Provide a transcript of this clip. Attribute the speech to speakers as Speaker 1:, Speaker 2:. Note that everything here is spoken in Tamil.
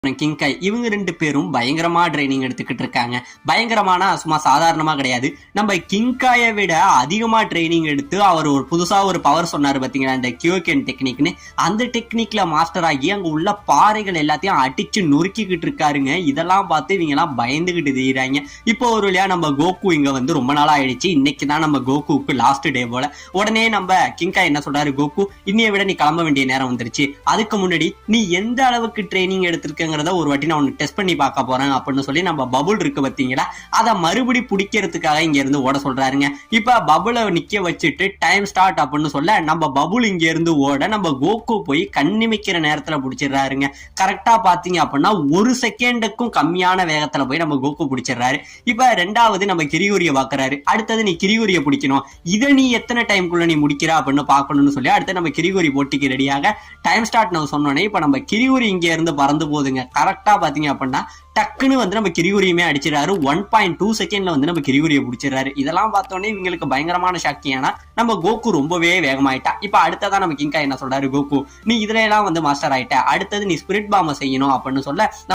Speaker 1: கிங்காய் இவங்க 2 பேரும் பயங்கரமா ட்ரைனிங் எடுத்துக்கிட்டு இருக்காங்க. பயங்கரமான சும்மா சாதாரணமா கிடையாது. நம்ம கிங்காயை விட அதிகமா ட்ரைனிங் எடுத்து அவர் ஒரு புதுசா ஒரு பவர் சொன்னாரு பாத்தீங்களா, இந்த கியோகென் டெக்னிக்னு. அந்த டெக்னிக்ல மாஸ்டர் ஆகி அங்க உள்ள பாறைகள் எல்லாத்தையும் அடிச்சு நொறுக்கிக்கிட்டு இருக்காருங்க. இதெல்லாம் பார்த்து இவங்க எல்லாம் பயந்துகிட்டு தெரியுறாங்க. இப்போ ஒரு வழியா நம்ம கோகு இங்க வந்து ரொம்ப நாள் ஆயிடுச்சு. இன்னைக்குதான் நம்ம கோகுக்கு லாஸ்ட் டே போல. உடனே நம்ம கிங்காய் என்ன சொல்றாரு, கோகு இன்னைய விட நீ கிளம்ப வேண்டிய நேரம் வந்துருச்சு. அதுக்கு முன்னாடி நீ எந்த அளவுக்கு ட்ரைனிங் எடுத்திருக்க ஒரு வாட்டி நான் டெஸ்ட் பண்ணி பார்க்க போறேன் அப்படின்னு சொல்லி நம்ம பபுள் இருக்கு பாத்தீங்களா, அதை மறுபடி பிடிக்கிறதுக்காக இங்க இருந்து ஓட சொல்றாருங்க. இப்ப பபுளை நிக்க வச்சுட்டு டைம் ஸ்டார்ட் அப்படின்னு சொல்ல நம்ம பபுள் இங்க இருந்து ஓட நம்ம கோகு போய் கண்ணிமைக்கிற நேரத்துல பிடிச்சிடுறாருங்க. கரெக்டா பாத்தீங்க அப்படின்னா 1 செகண்டுக்கும் கம்மியான வேகத்துல போய் நம்ம கோகு பிடிச்சிடுறாரு. இப்ப ரெண்டாவது நம்ம கிரியூரிய பாக்குறாரு. அடுத்தது நீ கிரியூரிய பிடிக்கணும், இதை நீ எத்தனை டைம்குள்ள நீ முடிக்கிற அப்படின்னு பாக்கணும்னு சொல்லி அடுத்து நம்ம கிரியூரி போட்டிக்கு ரெடியாக டைம் ஸ்டார்ட் நான் சொன்னோன்னே இப்ப நம்ம கிரியூரி இங்க இருந்து பறந்து போதுங்க. கரெக்டா பாத்தீங்க அப்படின்னா டக்குன்னு வந்து நம்ம கிரியூரியுமே அடிச்சிடறாரு. 1.2 செகண்ட்ல வந்து நம்ம கிரியூரியை பிடிச்சிடறாரு. இதெல்லாம் பார்த்தோன்னே இவங்களுக்கு பயங்கரமான சக்தி. ஏன்னா நம்ம கோகு ரொம்பவே வேகமாயிட்டா. இப்ப அடுத்ததான் நம்ம கிங்கா என்ன சொல்றாரு, கோகு நீ இதுல எல்லாம் வந்து மாஸ்டர் ஆயிட்ட, அடுத்தது நீ ஸ்பிரிட் பாம்ப செய்யணும் அப்படின்னு சொல்ல